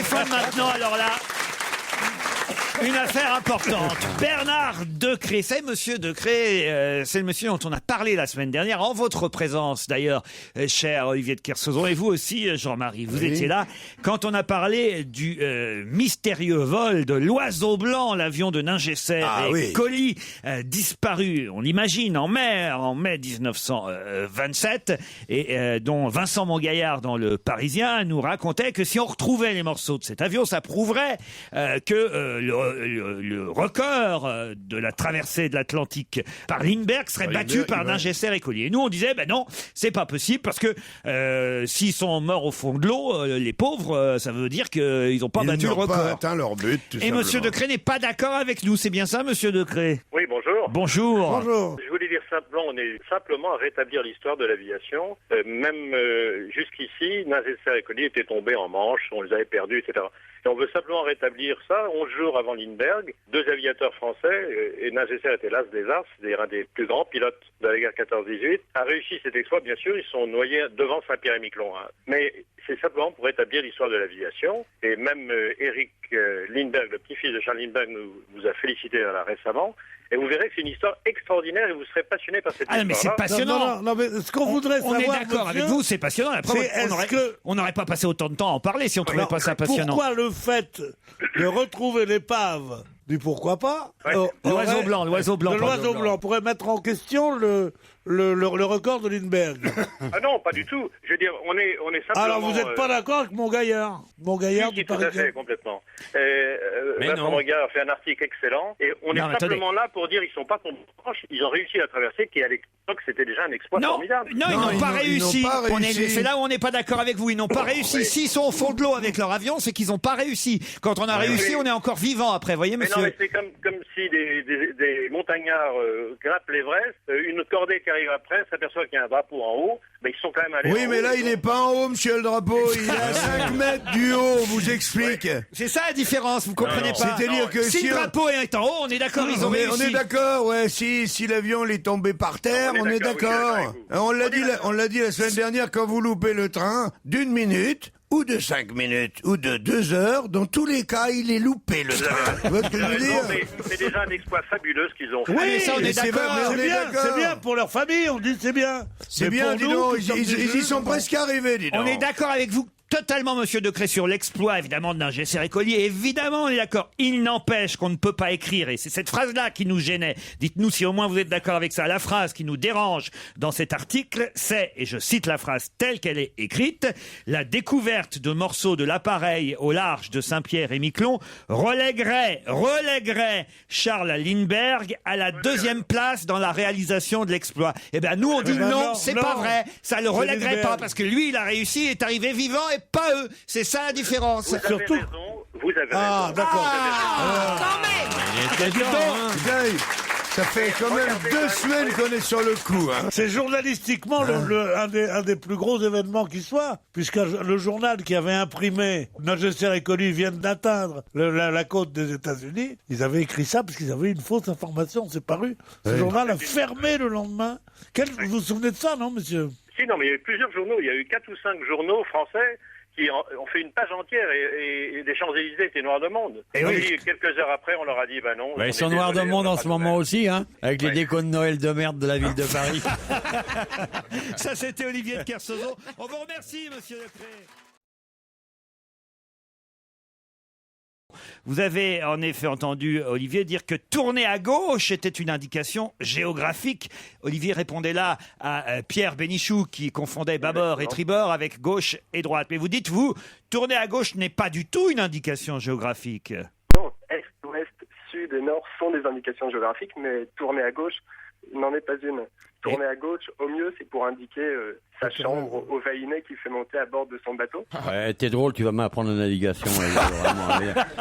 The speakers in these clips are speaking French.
téléphone maintenant, alors là. Une affaire importante. Bernard Decré. C'est monsieur Decré, c'est le monsieur dont on a parlé la semaine dernière, en votre présence d'ailleurs, cher Olivier de Kersauzon, et vous aussi, Jean-Marie. Vous étiez là quand on a parlé du mystérieux vol de l'Oiseau Blanc, l'avion de Ningesser et colis disparu, on l'imagine, en mai 1927, et dont Vincent Montgaillard, dans Le Parisien, nous racontait que si on retrouvait les morceaux de cet avion, ça prouverait que le record de la traversée de l'Atlantique par Lindbergh serait battu par Ningesser et Collier. Et nous, on disait, ben non, c'est pas possible, parce que s'ils sont morts au fond de l'eau, les pauvres, ça veut dire qu'ils n'ont pas battu le record. Ils n'ont pas atteint leur but, tout simplement. Et monsieur Decré n'est pas d'accord avec nous, c'est bien ça, monsieur Decré? Oui, bonjour. Bonjour. Bonjour. Je voulais dire simplement, on est simplement à rétablir l'histoire de l'aviation. Même jusqu'ici, Ningesser et Collier étaient tombés en Manche, on les avait perdus, etc. Et on veut simplement rétablir ça. 11 jours avant Lindbergh, 2 aviateurs français, et Ningesser était l'as des as, c'est-à-dire un des plus grands pilotes de la guerre 14-18, a réussi cet exploit. Bien sûr, ils sont noyés devant Saint-Pierre-et-Miquelon. Mais c'est simplement pour rétablir l'histoire de l'aviation. Et même Eric Lindbergh, le petit-fils de Charles Lindbergh, vous a félicité récemment. Et vous verrez que c'est une histoire extraordinaire et vous serez passionné par cette histoire. Ah, mais c'est passionnant. Non, mais ce qu'on voudrait savoir, on est d'accord avec vous, c'est passionnant. Après, on n'aurait pas passé autant de temps à en parler si on trouvait pas ça passionnant. Pourquoi le fait de retrouver l'épave du pourquoi pas l'oiseau blanc, l'oiseau blanc pourrait mettre en question le record de Lindbergh? Ah non, pas du tout. Je veux dire, on est simplement... Alors vous n'êtes pas d'accord avec Montgaillard? Montgaillard du Parisien. Tout à fait, complètement. Vincent Montgaillard a fait un article excellent. Et on est simplement là pour dire qu'ils ne sont pas tombés proches. Ils ont réussi la traversée qui, à l'époque, c'était déjà un exploit formidable. Non, ils n'ont pas réussi. C'est là où on n'est pas d'accord avec vous. Ils n'ont pas réussi. S'ils sont au fond de l'eau avec leur avion, c'est qu'ils n'ont pas réussi. Quand on a réussi, on est encore vivant après. Voyez, monsieur. Mais non, mais c'est comme si des montagnards grimpent l'Everest, une cordée qui arrive après s'aperçoit qu'il y a un drapeau en haut, mais ils sont quand même allés. Oui, mais là, il n'est pas en haut, monsieur, le drapeau. Il est à 5 mètres du haut, vous explique. C'est ça la différence, vous comprenez pas. C'est-à-dire que si le drapeau est en haut, on est d'accord, ils ont réussi. On est d'accord, ouais. Si l'avion est tombé par terre, on est d'accord. On l'a dit la semaine dernière, quand vous loupez le train, d'1 minute, ou de 5 minutes, ou de 2 heures, dans tous les cas, il est loupé, le train. Vous voyez ce que je veux dire? C'est déjà un exploit fabuleux ce qu'ils ont fait. Oui, ça, on est d'accord. C'est bien pour leur famille, on dit c'est bien. C'est bien, dis donc, ils y sont presque arrivés, dis donc. On est d'accord avec vous totalement, monsieur Decré, sur l'exploit, évidemment, de Ningesser et Collier. Évidemment, on est d'accord. Il n'empêche qu'on ne peut pas écrire, et c'est cette phrase-là qui nous gênait. Dites-nous si au moins vous êtes d'accord avec ça. La phrase qui nous dérange dans cet article, c'est, et je cite la phrase telle qu'elle est écrite, la découverte de morceaux de l'appareil au large de Saint-Pierre-et-Miquelon relèguerait Charles Lindbergh à la 2e place dans la réalisation de l'exploit. Eh ben, nous, on dit non, c'est pas vrai. Ça le relèguerait pas, parce que lui, il a réussi, il est arrivé vivant, et pas eux. C'est ça la différence. Vous avez raison. Ah, d'accord. Quand même. Ça fait quand même 2 semaines qu'on est sur le coup. Hein. C'est journalistiquement un des plus gros événements qui soit, puisque le journal qui avait imprimé Ningesser et Collier viennent d'atteindre la côte des États-Unis, ils avaient écrit ça parce qu'ils avaient une fausse information, c'est paru. Ce journal a fermé le lendemain. Vous vous souvenez de ça, non, monsieur? Si, non, mais il y a eu plusieurs journaux. Il y a eu 4 ou 5 journaux français qui ont fait une page entière et des Champs-Élysées étaient noirs de monde. Et oui. Quelques heures après, on leur a dit, ben non. Ils sont noirs de monde en ce moment aussi, hein, avec les décos de Noël de merde de la ville de Paris. Ça, c'était Olivier de Kersauzon. On vous remercie, monsieur Decré. Vous avez en effet entendu Olivier dire que tourner à gauche était une indication géographique. Olivier répondait là à Pierre Bénichou qui confondait bâbord et tribord avec gauche et droite. Mais vous dites, vous, tourner à gauche n'est pas du tout une indication géographique. Non, est, ouest, sud et nord sont des indications géographiques, mais tourner à gauche n'en est pas une. Tourner à gauche, au mieux, c'est pour indiquer sa chambre au Vahinet qui fait monter à bord de son bateau. Ouais, t'es drôle, tu vas m'apprendre la navigation.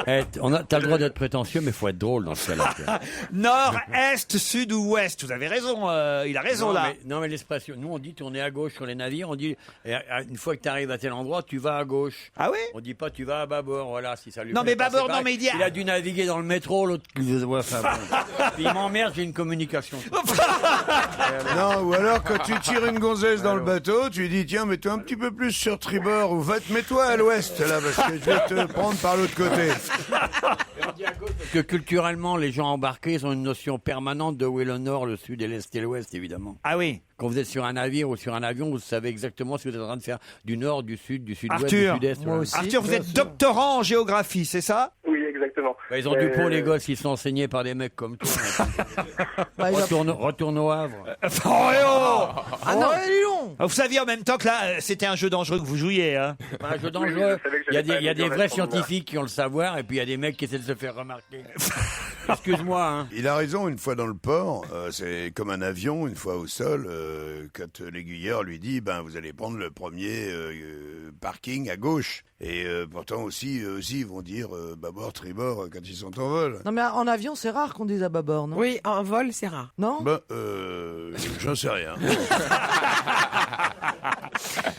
T'as le droit d'être prétentieux, mais il faut être drôle dans ce cas-là. Nord, est, sud ou ouest. Vous avez raison, il a raison là. Mais l'expression, nous on dit tourner à gauche sur les navires, on dit une fois que tu arrives à tel endroit, tu vas à gauche. Ah oui? On dit pas tu vas à bâbord, voilà, si ça lui Non mais bâbord, non mais il a dû naviguer dans le métro, l'autre. Puis il m'emmerde, j'ai une communication. Non, ou alors quand tu tires une gonzesse dans le bateau, tu dis tiens, mets-toi un petit peu plus sur tribord ou mets-toi à l'ouest là parce que je vais te prendre par l'autre côté. Parce que culturellement, les gens embarqués, ils ont une notion permanente de où est le nord, le sud et l'est et l'ouest, évidemment. Ah oui. Quand vous êtes sur un navire ou sur un avion, vous savez exactement si vous êtes en train de faire du nord, du sud, du sud-ouest, du Arthur, sud-est. moi aussi. Arthur, vous êtes doctorant en géographie, c'est ça? Oui, exactement. Bah, ils ont du pot, les gosses, ils sont enseignés par des mecs comme toi. Retourne au Havre. Ah non, dis donc. Vous saviez en même temps que là, c'était un jeu dangereux que vous jouiez. Hein. C'est pas un jeu dangereux. Oui, je savais que Il y a j'allais des, il y a pas des améliorer vrais ce moment-là. scientifiques qui ont le savoir, et puis il y a des mecs qui essaient de se faire remarquer. Excuse-moi, hein. Il a raison, une fois dans le port, c'est comme un avion, une fois au sol, quand l'aiguilleur lui dit, vous allez prendre le premier parking à gauche. Et pourtant aussi, eux aussi, ils vont dire bâbord, tribord quand ils sont en vol. Non mais en avion c'est rare qu'on dise à bâbord, non? Oui, en vol, c'est rare. Non? J'en sais rien.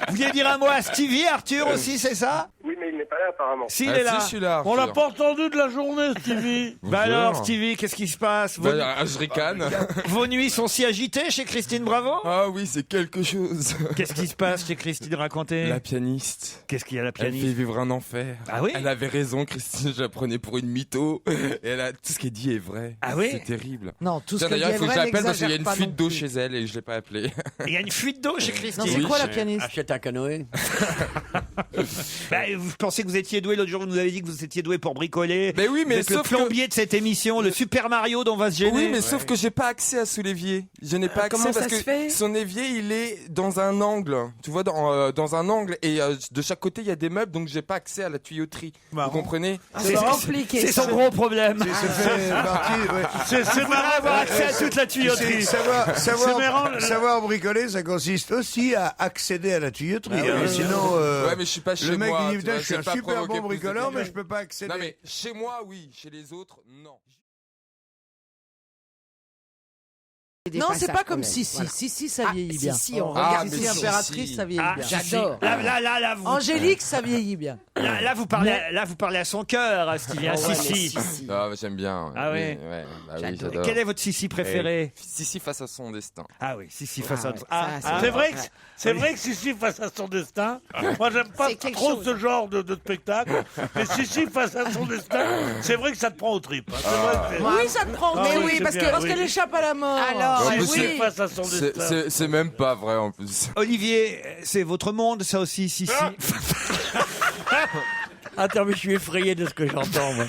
Vous vouliez dire un mot à Stevie, Arthur aussi, c'est ça? Oui, mais il n'est pas là apparemment. S'il est là. Si, je suis là. On l'a Arthur. pas entendu de la journée, Stevie. Bah alors, Stevie, qu'est-ce qui se passe? Je ricane. Vos nuits sont si agitées chez Christine Bravo? Ah oui, c'est quelque chose. Qu'est-ce qui se passe chez Christine? Racontez. La pianiste. Qu'est-ce qu'il y a, la Elle fait pianiste? vivre un enfer. Ah oui? Elle avait raison, Christine, je la prenais pour une mytho. Et elle a... tout ce qu'elle dit est vrai. Ah oui? C'est terrible. Non, tout ce Tiens, que d'ailleurs, il faut que je vrai l'appelle parce qu'il y a une n'exagère pas fuite non d'eau plus. chez elle et je l'ai pas appelée. Il y a une fuite d'eau chez Non, Christine. c'est Oui. quoi la pianiste? Achète un canoë. Vous pensez que vous étiez doué l'autre jour, vous nous avez dit que vous étiez doué pour bricoler. Mais oui, mais vous êtes le sauf que... plombier de cette émission, le Super Mario dont on va se gêner. Oui, mais sauf que j'ai pas accès à son évier. Je n'ai pas accès comment ça parce se fait que son évier, il est dans un angle. Tu vois, dans un angle et de chaque côté, il y a des meubles, donc j'ai pas accès à la tuyauterie. Marrant. Vous comprenez? C'est compliqué, c'est son ça. gros problème. Ça fait partie, ouais. C'est marrant. Avoir accès à toute la tuyauterie. C'est marrant. Savoir bricoler, ça consiste aussi à accéder à la tuyauterie. Ah oui, sinon, ouais, mais je suis pas chez le mec moi. il dit tu putain, vois, je suis un pas super provoquer bon plus de bricoleur, mais dégâts. je peux pas accéder. Non, mais chez moi, oui. Chez les autres, non. Non, c'est pas comme Sissi. Voilà. Sissi, ça vieillit bien. Si, on Ah, regarde mais Sissi si, impératrice, si. ça vieillit Ah, bien. J'adore. Là, vous, Angélique, ça vieillit bien. là, vous parlez à son cœur, Stevie. Oh, ouais, Sissi. mais si. Ah, j'aime bien. Ah oui, ouais. Bah oui, J'adore. j'adore. Quel est votre Sissi préféré? Sissi face à son destin. Ah oui, Sissi face à... ouais, ça, C'est c'est vrai, vrai. c'est vrai que Sissi face à son destin. Moi, j'aime pas C'est quelque trop chose. ce genre de spectacle. Mais Sissi face à son destin, c'est vrai que ça te prend aux tripes. hein. C'est vrai que c'est- Oui, ça te prend. Ah Mais oui, oui, c'est parce bien, oui. qu'elle échappe à la mort. Alors, Ouais, mais Sissi c'est- face à son destin. C'est même pas vrai en plus. Olivier, c'est votre monde, ça aussi, Sissi. Attends, mais je suis effrayé de ce que j'entends, moi.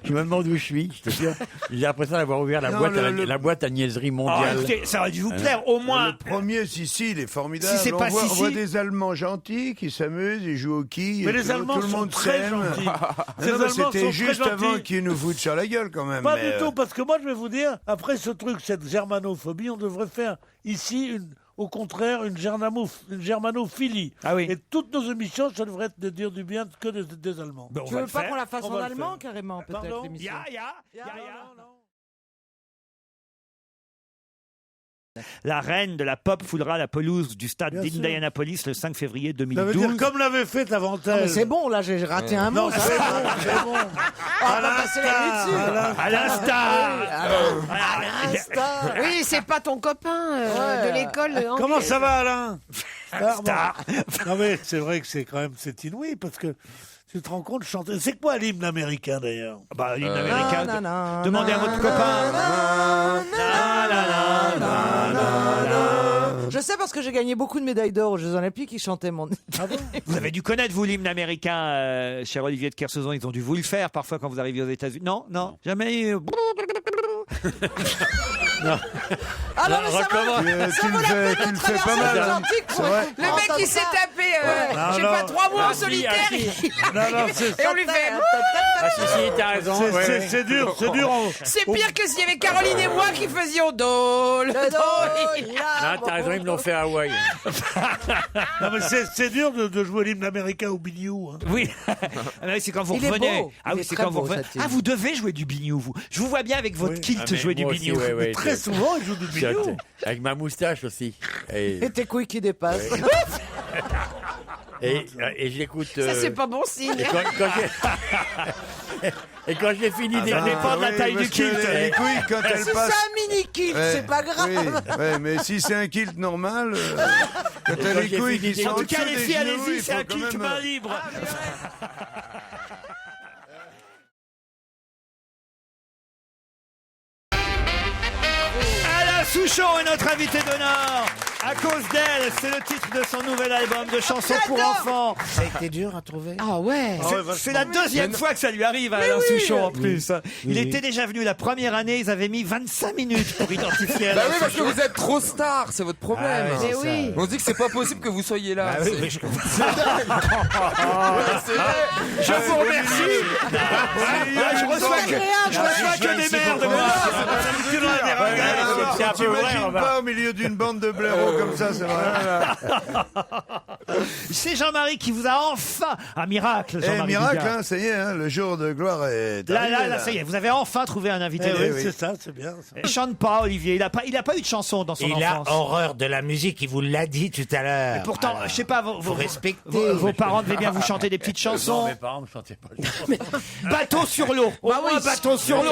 Je me demande où je suis, je te jure. J'ai l'impression d'avoir ouvert la, Non, la boîte à niaiserie Oh, mondiale. écoutez, ça aurait dû vous plaire, au moins. Le premier, si, il est formidable. Si c'est pas on voit, Sissi- on voit des Allemands gentils qui s'amusent, ils jouent au quilles. Mais et les tout, Allemands tout le sont monde très s'aime. gentils. Non, Ces mais Allemands sont c'était très juste avant gentils. qu'ils nous foutent sur la gueule quand même. Pas mais, du tout, parce que moi je vais vous dire, après ce truc, cette germanophobie, on devrait faire ici, au contraire, une germanophilie. Ah oui. Et toutes nos émissions, ça devrait être de dire du bien que des Allemands. Ben, on Tu va veux le pas faire. qu'on la fasse On en va le allemand, faire. carrément, peut-être, Pardon l'émission? Ya. Non. La reine de la pop foulera la pelouse du stade Bien sûr. d'Indianapolis le 5 février Ça veut 2012. dire comme l'avait fait avant Non, mais elle. c'est bon, là, j'ai raté un mot. Non, ça c'est va. bon, c'est bon. On va pas passer la nuit dessus. À l'instar. Star. Oui, c'est pas ton copain Ouais. de l'école. Comment ça va, Alain Star. Non mais c'est vrai que c'est inouï parce que tu te rends compte chanter. C'est quoi l'hymne américain d'ailleurs? Bah, l'hymne américain. Nanana, Demandez à votre copain. Je sais parce que j'ai gagné beaucoup de médailles d'or aux Jeux Olympiques, ils chantaient mon. Vous avez dû connaître, vous, l'hymne américain, cher Olivier de Kersauzon. Ils ont dû vous le faire parfois quand vous arriviez aux États-Unis. Non, jamais. Ah non, mais ça recommence. va, ça Tu vaut le la fais- peine tu de le fais pas traverser mal, hein. l'Atlantique pour Ouais. Le mec, il s'est tapé, je sais Non, pas, non. 3 mois en Assis, solitaire. assis. Non, c'est Et on lui fait. Ah si, t'as raison. c'est dur, c'est dur. C'est pire que s'il y avait Caroline et moi qui faisions do. Le dos, Ah, t'as raison, ils me l'ont fait à Hawaï. Non mais c'est dur de jouer l'hymne américain au biniou. Hein. Oui. Ah, mais c'est quand vous Il est revenez. beau. Ah Il oui, est c'est très quand vous beau, revenez. cette Ah, vous devez jouer du biniou, vous. Je vous vois bien avec votre Oui. kilt Ah, mais jouer du moi aussi, biniou. ouais, ouais. Très souvent, ils jouent du biniou. Avec ma moustache aussi. Et... Et tes couilles qui dépassent. Et j'écoute. Ça, c'est pas bon signe. Et quand j'ai fini Ça dépend de la taille du kilt. Les couilles, quand elles Si c'est passent... un mini kilt, c'est pas grave. Oui, ouais, mais si c'est un kilt normal, quand t'as les couilles qui sont En tout cas, les filles, genoux, allez-y, il c'est faut un quand kilt même, main libre. Alain Souchon est notre invité d'honneur. À cause d'elle, c'est le titre de son nouvel album de chansons pour enfants. Ça a été dur à trouver. Ah ouais. C'est la deuxième fois que ça lui arrive à Alain Souchon en plus. Il était déjà venu la première année, ils avaient mis 25 minutes pour identifier Alain Bah oui, parce que Souchon. vous êtes trop star, c'est votre problème. Ah ouais, Mais oui. On dit que c'est pas possible que vous soyez là. Ah oui, C'est- mais je comprends. C'est vrai. Je vous remercie. Je reçois que des merdes. moi. C'est un peu vrai, T'imagines pas au milieu d'une bande de blaireaux comme ça, c'est vrai. C'est Jean-Marie qui vous a enfin un miracle. Eh, Jean-Marie miracle, Bigard. hein, ça y est, hein, le jour de gloire est Là, arrivé, ça y est, vous avez enfin trouvé un invité. Eh oui, oui. c'est ça, c'est bien. Ça. Il chante pas, Olivier. Il a pas eu de chanson dans son Il a enfance. horreur de la musique, il vous l'a dit tout à l'heure. Et pourtant, Alors, je sais pas, faut respecter. vos parents devaient bien vous chanter des petites Non, chansons. mes parents me chantaient pas. Bateau sur l'eau. Au moins, bateau sur l'eau.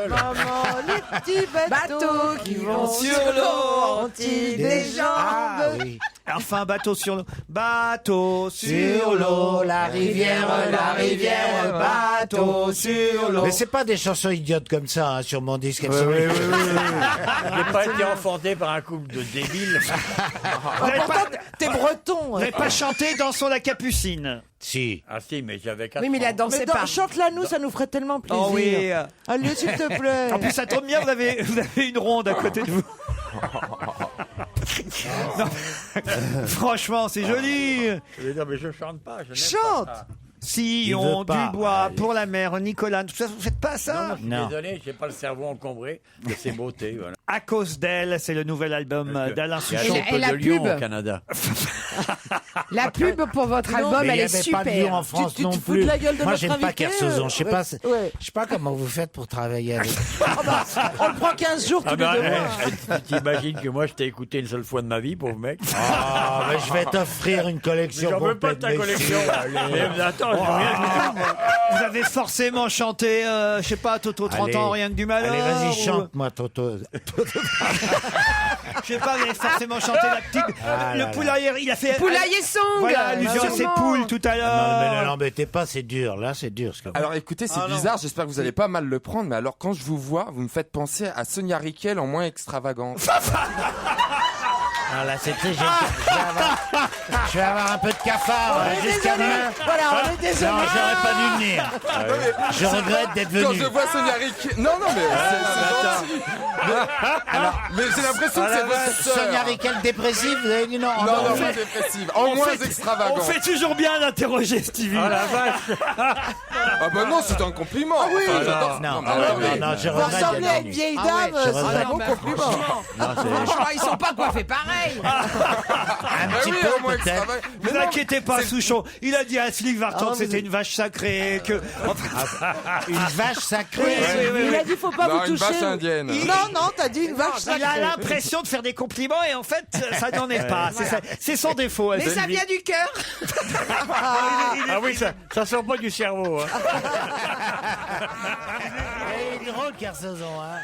Maman, les petits bateaux qui vont sur l'eau ont-ils des jambes? Ah oui. Enfin, bateau sur l'eau. Bateau sur l'eau. la rivière, bateau sur l'eau. Mais c'est pas des chansons idiotes comme ça hein, sur mon disque. Elles sont- J'ai pas été enfanté par un couple de débiles. Vous n'avez pas, T'es breton. vous n'avez pas chanté Dansons la Capucine. Si. Ah si, mais j'avais 4 Oui, mais il a dansé pas. Chante-la nous, ça nous ferait tellement plaisir. Oh oui. Allez, s'il te plaît. En plus, ça tombe bien, vous avez une ronde à côté de vous. Non. Franchement, c'est joli. Je veux dire, mais je chante pas. Je n'aime Chante. pas ça. Sillon veut pas. du bois pour la mer, Nicolas, tout ça, vous faites pas Non, ça? non, je suis désolé, j'ai pas le cerveau encombré de ces beautés. Voilà. À cause d'elle, c'est le nouvel album d'Alain Il y a Souchon. Et trop la de lions pub. au Canada. La pub pour votre album, Mais il elle n'y est avait pas de Lyon en super. France Tu non te fous plus. de la gueule de Moi, notre j'aime pas invité, Kersozon. Je sais pas, ouais. je sais pas comment vous faites pour travailler avec. On le prend 15 jours tous les 2 mois. Tu t'imagines que moi je t'ai écouté une seule fois de ma vie, pauvre mec. Ah, mais je vais t'offrir une collection J'en veux pas de complète. ta collection. Allez. Mais attends, je veux rien du tout. Vous avez forcément chanté, je sais pas, Toto 30 Allez. ans, rien que du malheur. Allez, vas-y, ou- chante-moi, Toto. Je sais pas, vous avez forcément chanté la petite. Ah le là là. poulailler, il a fait. Poulailler Song. Voilà, allusion à ses Sûrement. poules tout à Non, mais ne l'heure. l'embêtez pas, c'est dur. Là, c'est dur. Ce que... Alors écoutez, c'est bizarre, j'espère que vous allez pas mal le prendre, mais alors quand je vous vois, vous me faites penser à Sonia Riquel en moins extravagante. Ah, là, c'est très génial. Je vais avoir un peu de cafard jusqu'à demain. Voilà, on est désolé. Non, j'aurais pas dû venir. Je regrette d'être Quand venu. je vois Sonia Riquel... Non, non, mais c'est gentil. Mais j'ai l'impression que c'est votre sœur. Sonia Riquel dépressive, vous avez dit non. Non, non, pas dépressive. En moins extravagante. On fait toujours bien d'interroger Stevie. Oh la vache. Ah bah non, c'est un compliment. oui. Enfin, j'adore. Non, mais non, attendez. non, je Vous regrette ressemblez d'être à une venu. vieille Ah ouais, dame, je c'est regrette. un beau compliment. Franchement, ils sont pas coiffés pareil. Un Bah petit oui, peu, au moins peut-être. extravagant. Mais Vous non, inquiétez pas, Souchon. Il a dit à Sylvie Vartan que c'était une vache sacrée, que. Une vache sacrée. oui, Il a dit faut pas non, vous une toucher. vache indienne. Non, t'as dit une vache Il a sacrée. l'impression de faire des compliments et en fait, ça n'en est pas. C'est son défaut. Mais ça vient du cœur. Ah oui, ça sort pas du cerveau. Hein. Il est drôle, Kersozon. Hein.